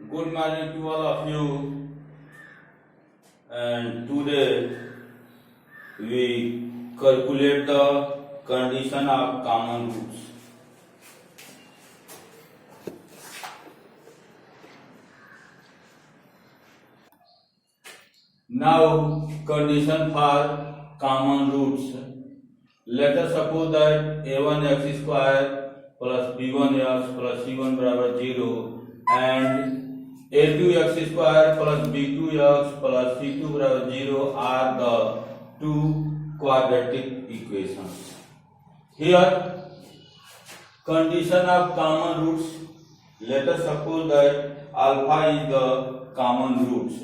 Good morning to all of you. And today we calculate the condition of common roots. Now, condition for common roots. Let us suppose that a1x square plus b1x plus c1 बराबर 0 and a2x square plus b2x plus c2 बराबर 0 are the two quadratic equations. Here, condition of common roots. Let us suppose that alpha is the common roots.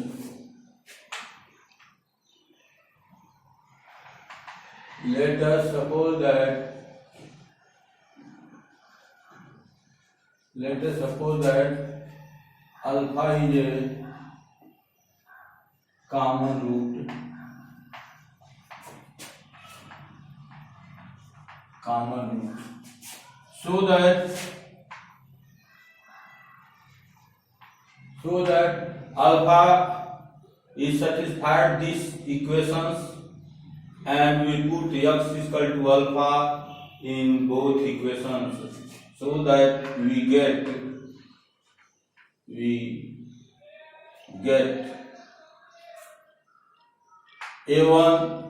Let us suppose that alpha is a common root. So that alpha is satisfied these equations, and we put x is equal to alpha in both equations, so that we get a1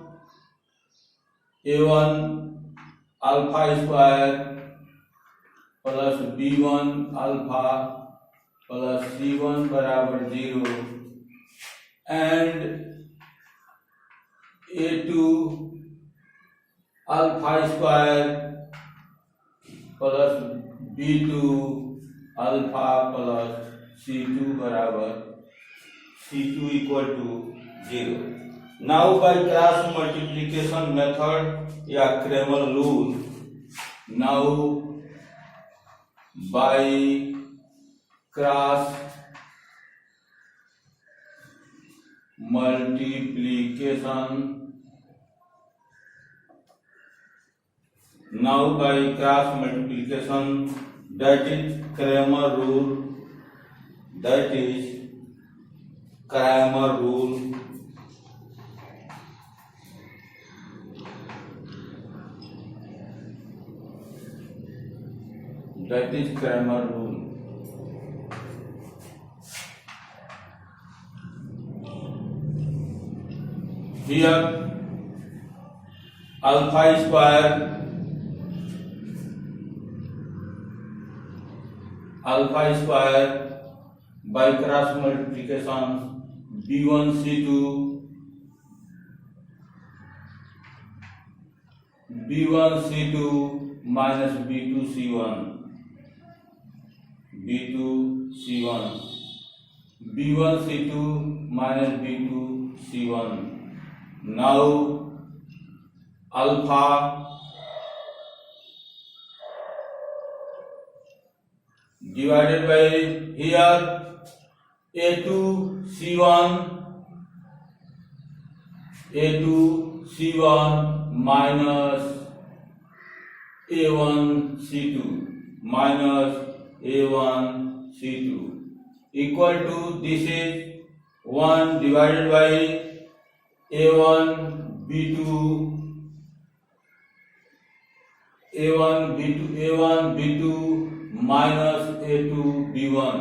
alpha square plus b1 alpha plus c1 बराबर 0 and a2 alpha square plus b2 alpha plus c2 बराबर c2 equal to 0. Now by cross multiplication method या Cramer rule, now by cross multiplication, that is Cramer rule, that is Cramer rule. Here alpha square by cross multiplication b1 c2 minus b2 c1 b1 c2 minus b2 c1. Now alpha divided by here a2 c1 minus a1 c2 equal to, this is 1 divided by a1 b2 minus a2 b1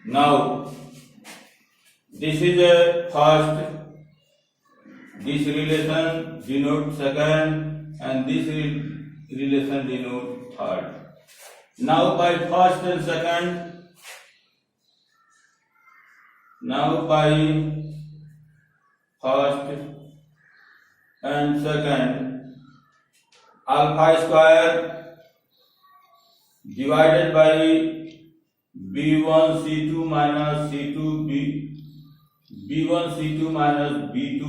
Now this is a first, this relation denotes second, and this relation denotes third. Now by first and second, alpha square divided by b1 c2 minus b1 c2 minus b2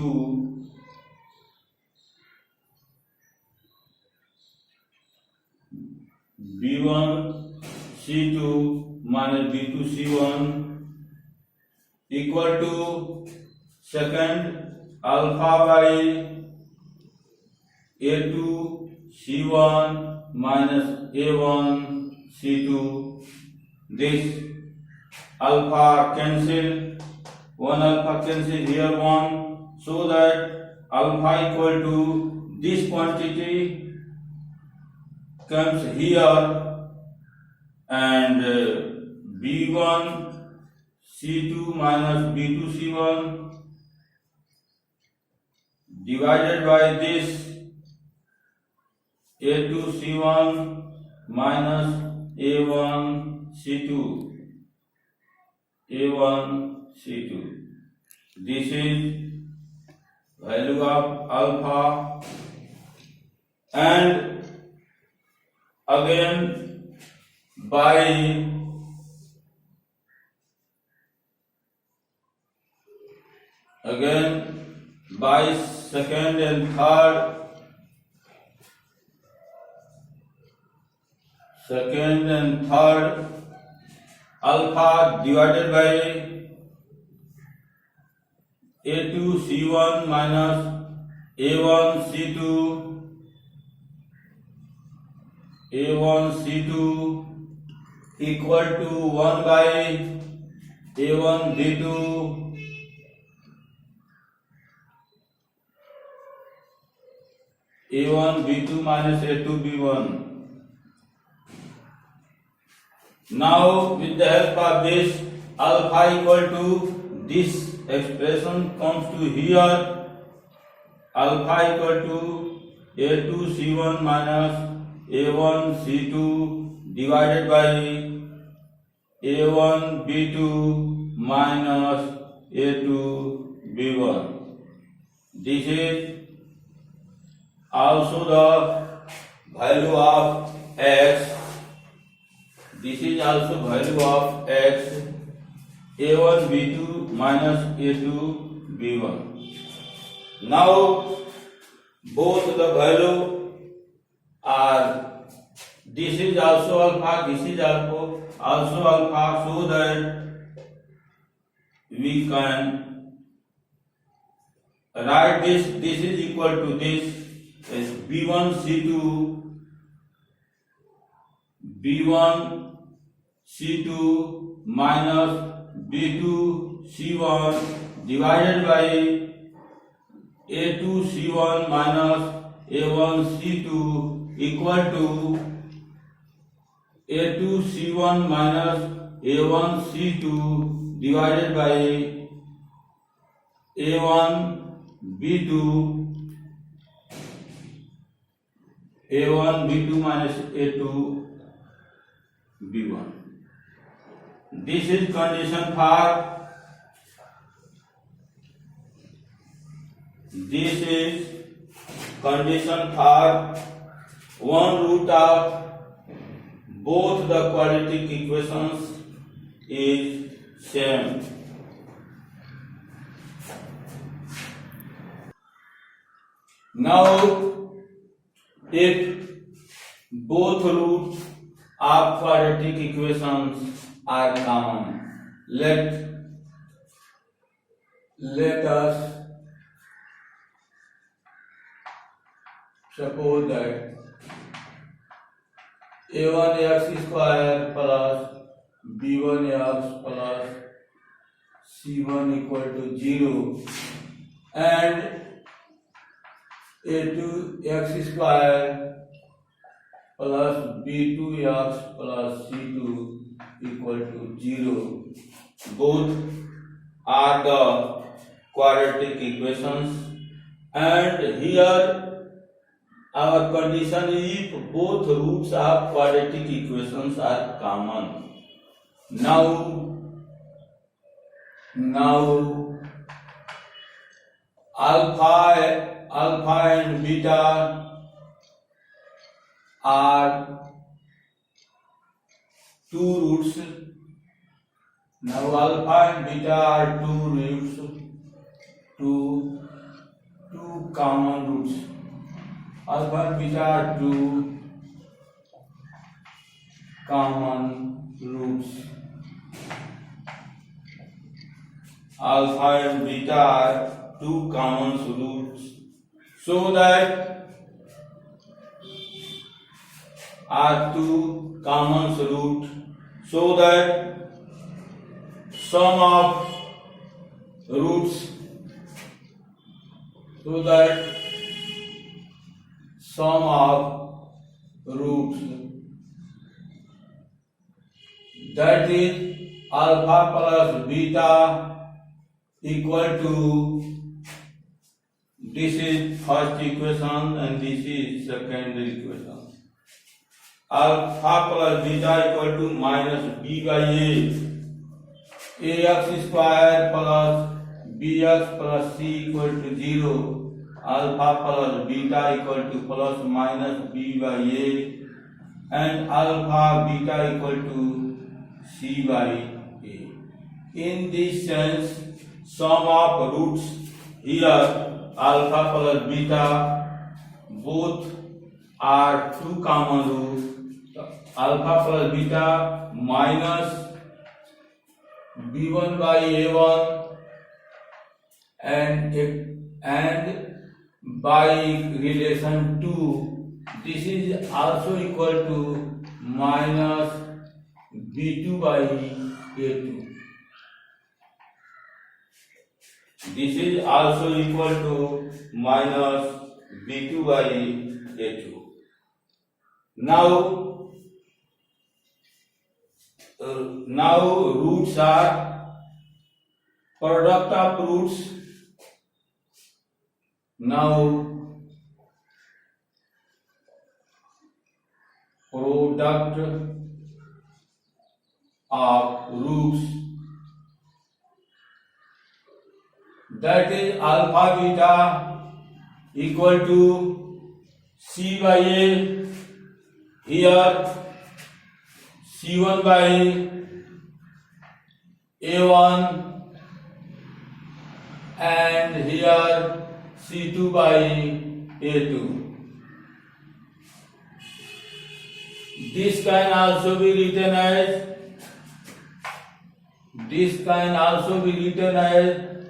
c2 minus b2 c1 equal to second alpha by a2 c1 minus a1 C2. This alpha cancel, one alpha cancel here one, so that alpha equal to this quantity comes here, and B1 C2 minus B2 C1 divided by this A2 C1 minus A1 C2. A1 C2. This is value of alpha, and again by second and third alpha divided by A2 C1 minus A1 C2 equal to 1 by A1 B2 A1 B2 minus A2 B1. Now with the help of this, alpha equal to this expression comes to here, alpha equal to A2 C1 minus A1 C2 divided by A1 B2 minus A2 B1. This is also the value of x. This is also value of x, A1 B2 minus A2 B1. Now both the value are, this is also alpha, this is also alpha, so that we can write this is equal to this as B1 C2 minus B2 C1 divided by A2 C1 minus A1 C2 equal to A2 C1 minus A1 C2 divided by A1 B2 minus A2 B1. This is condition for one root of both the quadratic equations is same. Now if both roots of quadratic equations are common, let us suppose that a1x square plus b1x plus c1 equal to 0 and a2x square plus b2x plus c2 equal to 0. Both are the quadratic equations, and here our condition is if both roots of quadratic equations are common. Now alpha and beta are two roots. Now alpha and beta are two roots, two common roots. Alpha and beta are two common roots. Alpha and beta are two common roots, so that are two common root, so that sum of roots that is alpha plus beta equal to, this is first equation and this is second equation. Alpha plus beta equal to minus b by a, ax square plus bx plus c equal to 0, alpha plus beta equal to plus minus b by a, and alpha beta equal to c by a. In this sense, sum of roots here, alpha plus beta, both are two common roots. Alpha plus beta minus b1 by a1 and by relation 2, this is also equal to minus b2 by a2. This is also equal to minus b2 by a2. Now roots are product of roots. Now product of roots, that is alpha beta equal to c by a, here c1 by a1 and here c2 by a2. This can also be written as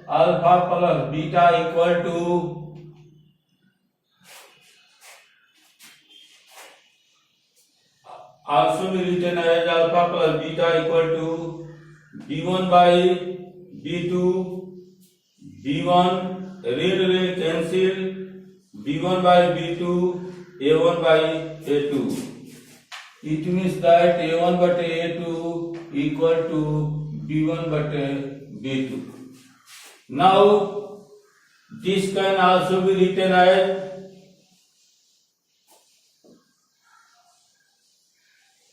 alpha plus beta equal to alpha plus beta equal to b1 by b2, b1 red cancel, b1 by b2, a1 by a2. It means that a1 by a2 equal to b1 by b2. Now this can also be written as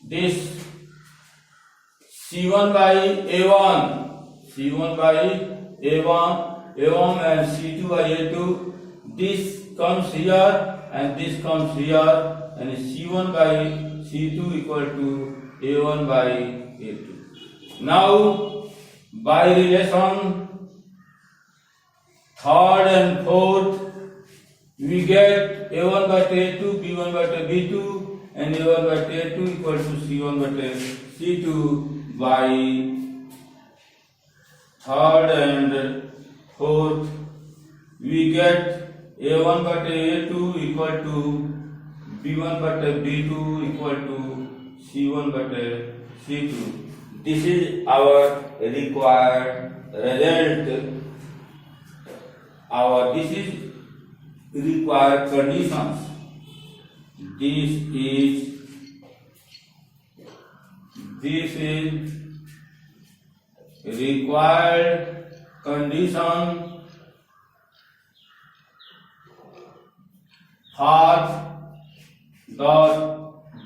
this c1 by a1 and c2 by a2. This comes here and this comes here, and c1 by c2 equal to a1 by a2. Now by relation third and fourth, we get a1 by a2, b1 by b2, and a1 by a2 equal to c1 by c2 by third and fourth. We get a1 by a2 equal to b1 by b2 equal to c1 by c2. This is our required result. This is required conditions. This is required condition for the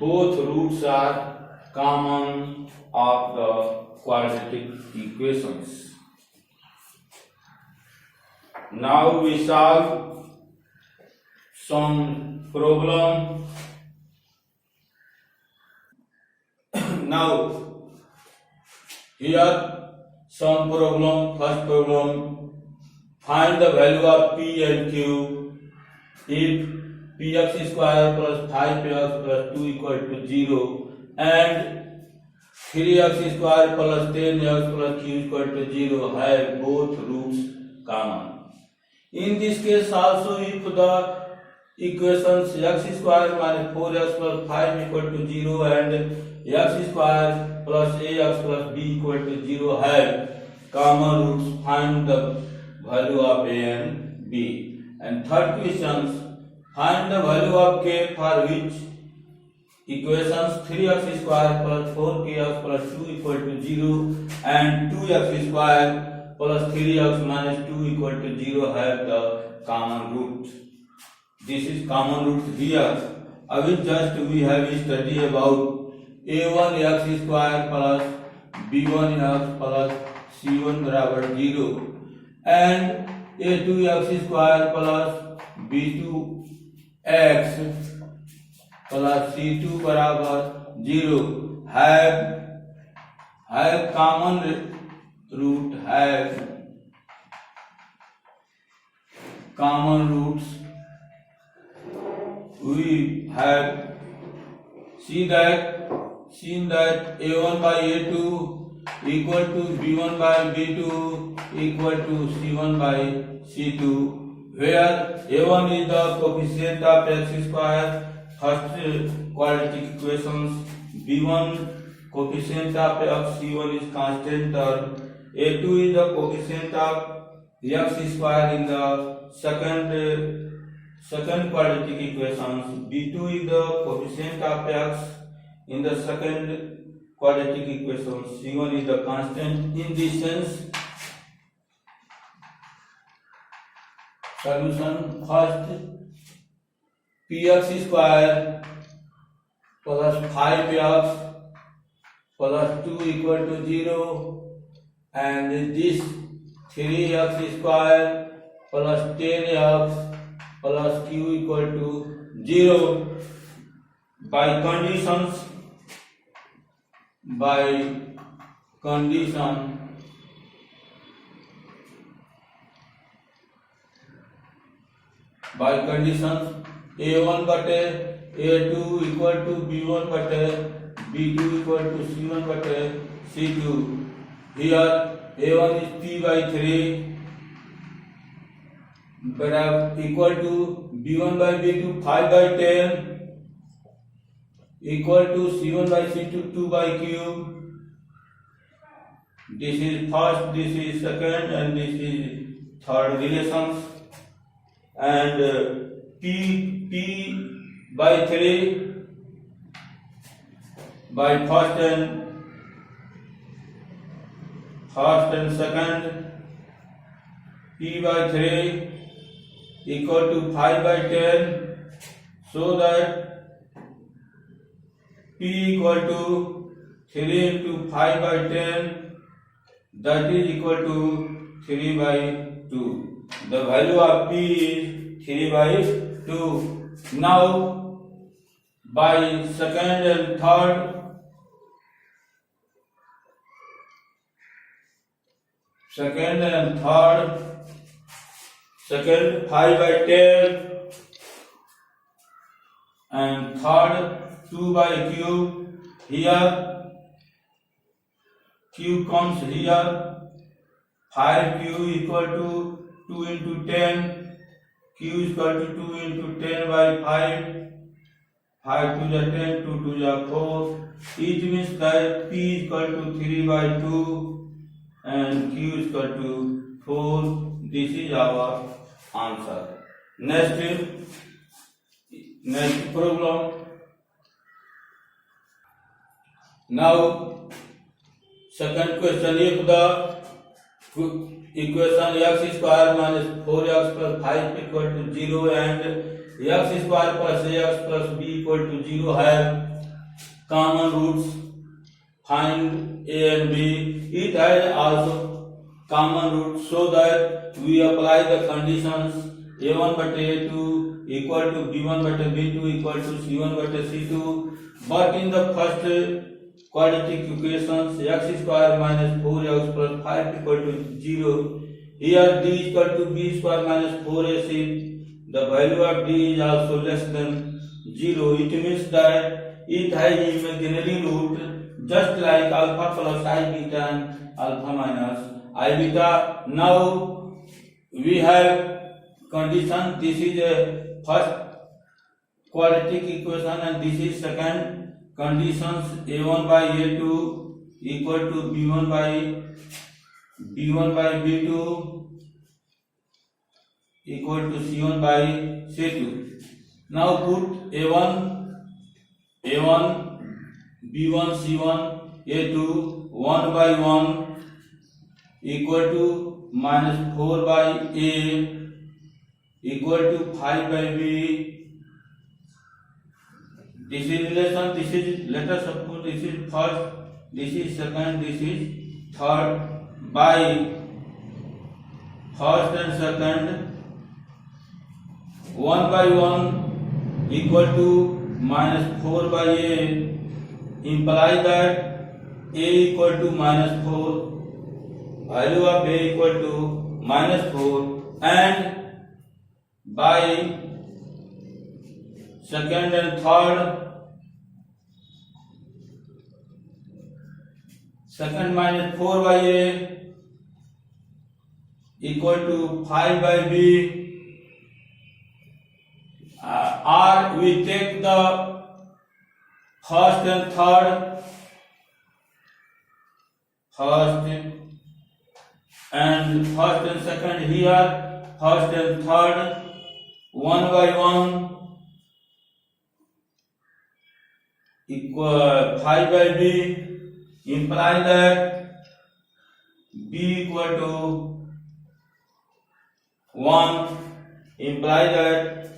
both roots are common of the quadratic equations. Now we solve some problem. Now here some problem. First problem, find the value of p and q if px square plus 5px plus 2 equal to 0 and 3x square plus 10x plus q equal to 0 have both roots common. In this case also, if the equations x square minus 4x plus 5 equal to 0 and x square plus ax plus b equal to 0 have common roots. Find the value of a and b. And third questions, find the value of k for which equations 3x square plus 4kx plus 2 equal to 0 and 2x square plus 3x minus 2 equal to 0 have the common root. This is common root here. Abhi just we have studied about a1x square plus b1x plus c1 बराबर 0 and a2x square plus b2x plus c2 बराबर 0 have common root, have common roots. We have seen that a1 by a2 equal to b1 by b2 equal to c1 by c2, where a1 is the coefficient of x square, first quadratic equations, b1 coefficient of x, c1 is constant term, a2 is the coefficient of x square in the second quadratic equations, b2 is the coefficient of x in the second quadratic equation, c1 is the constant. In this sense, solution first, px square plus 5x plus 2 equal to 0 and this 3x square plus 10x plus q equal to 0 by conditions, a1 बटे a2 equal to b1 बटे b2 equal to c1 बटे c2. Here a1 is p by 3 equal to b1 by b2 5 by 10 equal to c1 by c2 2 by cube. This is first, this is second, and this is third relations. And p by 3 by first and second, p by 3 equal to 5 by 10, so that p equal to 3 into 5 by 10, that is equal to 3 by 2. The value of p is 3 by 2. Now by second and third, second 5 by 10 and third 2 by cube. Here cube comes here, 5q equal to 2 into 10, q is equal to 2 into 10 by 5, 5 to the 10, 2 to the 4. It means that p is equal to 3 by 2 and q is equal to 4. This is our answer. Next problem. Now second question, if the equation x square minus 4x plus 5 equal to 0 and x square plus ax plus b equal to 0 have common roots, find a and b. It has also common roots, so that we apply the conditions a1 by a2 equal to b1 by b2 equal to c1 by c2. But in the first quadratic equations, x square minus 4x plus 5 equal to 0. Here d is equal to b square minus 4ac. The value of d is also less than 0. It means that it has imaginary root, just like alpha plus I beta and alpha minus I beta. Now we have condition. This is a first quadratic equation, and this is second conditions. A1 by A2 equal to B1 by B2 equal to C1 by C2. Now put A1 B1 C1 A2 1 by 1 equal to minus 4 by A equal to 5 by B. This is relation, this is, let us suppose this is first, this is second, this is third, by first and second 1 by 1 equal to minus 4 by A, imply that A equal to minus 4, value of A equal to minus 4, and by second and third, second minus 4 by A equal to 5 by B. Or we take the first and third, first and second here, first and third 1 by 1 equal 5 by B, imply that B equal to 1, imply that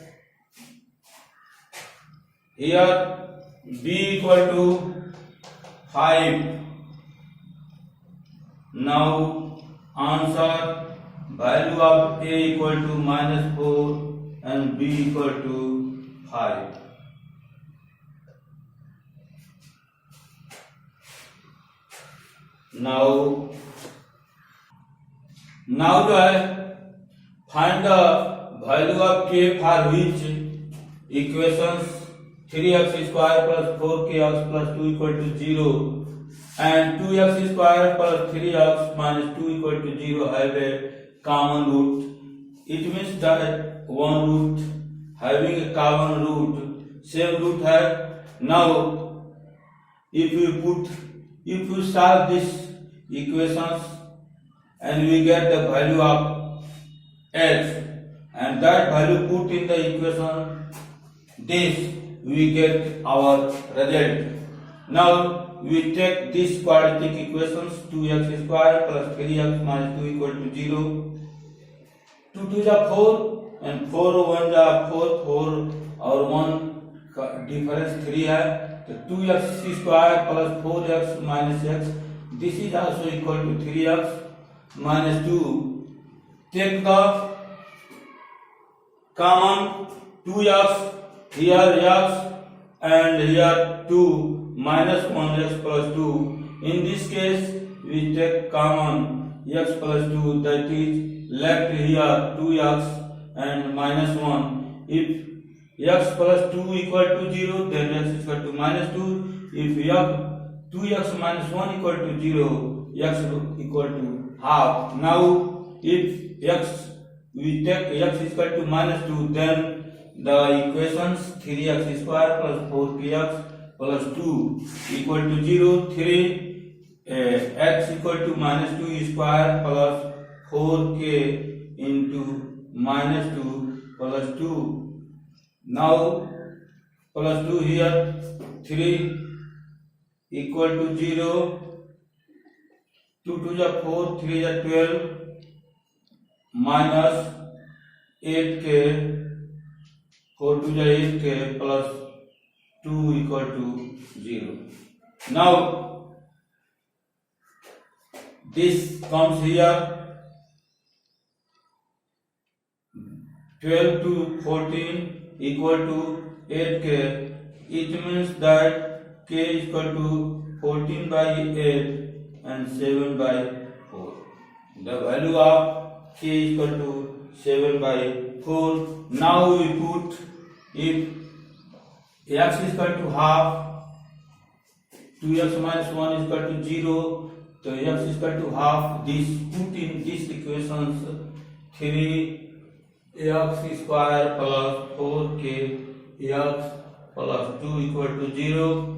here B equal to 5. Now answer, value of A equal to minus 4 and B equal to 5. Now find the value of K for which equations 3x square plus 4kx plus 2 equal to 0 and 2x square plus 3x minus 2 equal to 0 have a common root. It means that one root having a common root, same root है. Now if you solve this equations and we get the value of x, and that value put in the equation this, we get our result. Now we take this quadratic equations, 2x square plus 3x minus 2 equal to 0. 2 2 is 4 and 4 1 is 4, 4 और 1 difference 3 है, तो 2x square plus 4x minus x, this is also equal to 3x minus 2. Take the common 2x, here x and here 2 minus 1x plus 2. In this case we take common x plus 2, that is left here 2x and minus 1. If x plus 2 equal to 0, then x is equal to minus 2. If 2x minus 1 equal to 0, x equal to half. Now if we take x is equal to minus 2, then the equations 3x square plus 4kx plus 2 equal to 0, 3x equal to minus 2 square plus 4k into minus 2 plus 2. Now plus 2 here, 3 equal to 0, 2 2 is 4, 3 is 12 minus 8k, 4 2 is 8k plus 2 equal to 0. Now this comes here 12 to 14 equal to 8k. It means that k is equal to 14 by 8 and 7 by 4. The value of k is equal to 7 by 4. Now we put, if x is equal to half, 2x minus 1 is equal to 0, so x is equal to half. This put in this equations 3x square plus 4k x plus 2 equal to 0.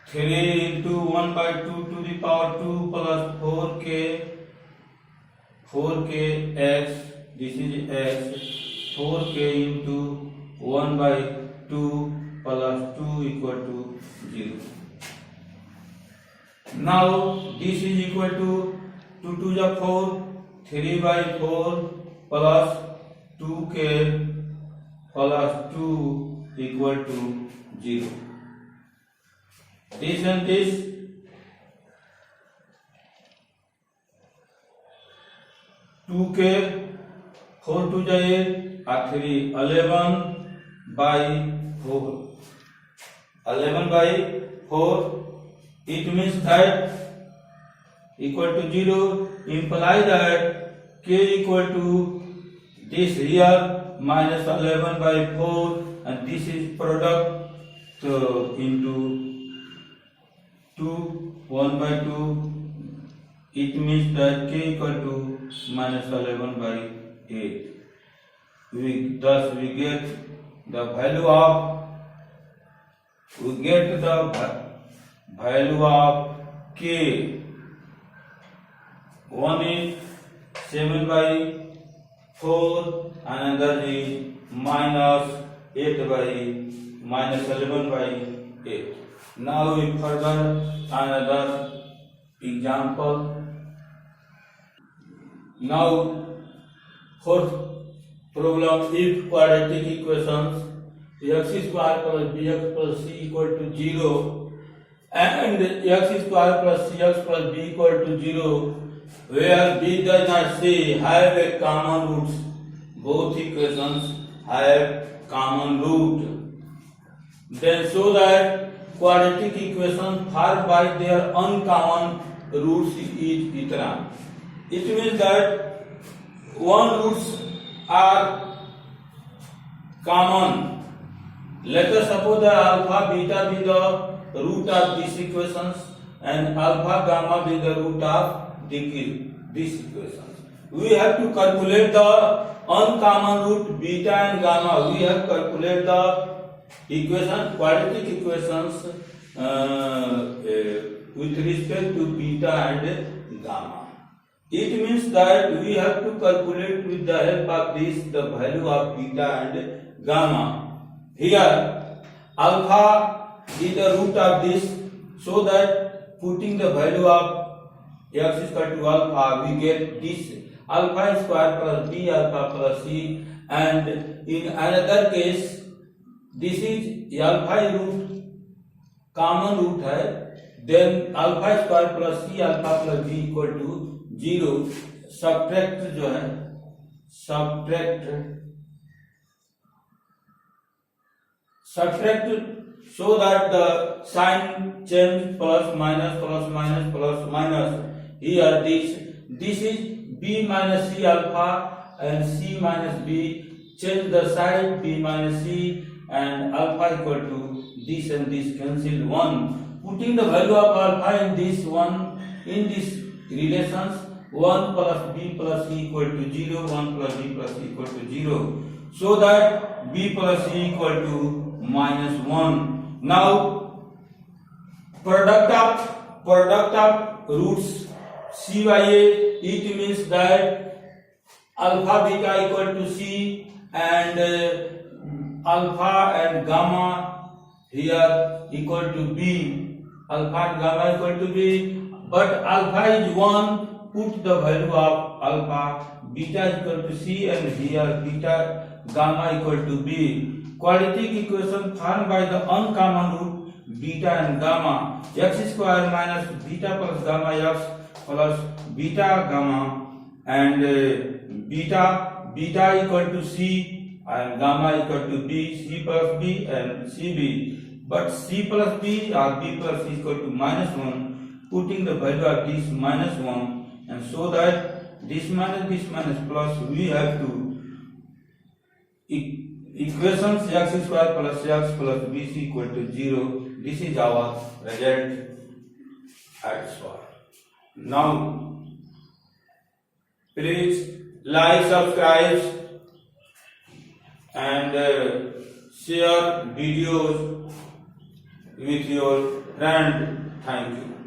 3 into 1 by 2 to the power 2 plus 4k x, this is x, 4k into 1 by 2 plus 2 equal to 0. Now this is equal to 2 to the 4, 3 by 4 plus 2k plus 2 equal to 0. This and this, 2k, 4 to the 8, 3, 11 by 4. 11 by 4, it means that equal to 0, imply that k equal to this here minus 11 by 4, and this is product, so into 2, 1 by 2, it means that k equal to minus 11 by 8. Thus we get the value of k. One is 7 by 4, another is minus 11 by 8. Now we further another example. Now fourth problem, if quadratic equations x square plus bx plus c equal to 0 and x square plus cx plus b equal to 0, where b does not c have a common roots, both equations have common root, then show that quadratic equation formed by their uncommon roots is itna. It means that one roots are common. Let us suppose that alpha beta be the root of these equations and alpha gamma be the root of these equations. We have to calculate the uncommon root beta and gamma. We have calculate the quadratic equations with respect to beta and gamma. It means that we have to calculate with the help of this the value of beta and gamma. Here alpha is the root of this, so that putting the value of x is equal to alpha, we get this alpha square plus b alpha plus c, and in another case this is alpha root, common root है, then alpha square plus c alpha plus b equal to 0. subtract जो है subtract so that the sign change plus minus. Here this is b minus c alpha and c minus b, change the sign b minus c and alpha equal to this and this, cancel 1. Putting the value of alpha in this one, in this relations, 1 plus b plus c equal to 0, 1 plus b plus c equal to 0, so that b plus c equal to minus 1. Now product of roots c by a, it means that alpha beta equal to c and alpha and gamma here equal to b, alpha and gamma equal to b, but alpha is 1, put the value of alpha, beta equal to c, and here beta gamma equal to b. Quadratic equation formed by the uncommon root beta and gamma, x square minus beta plus gamma x plus beta gamma, and beta equal to c and gamma equal to b, c plus b and cb, but c plus b or b plus c equal to minus 1, putting the value of this minus 1, and so that this minus plus, we have to equations x square plus x plus bc equal to 0. This is our result at solve. Now please like, subscribe and share videos with your friend. Thank you.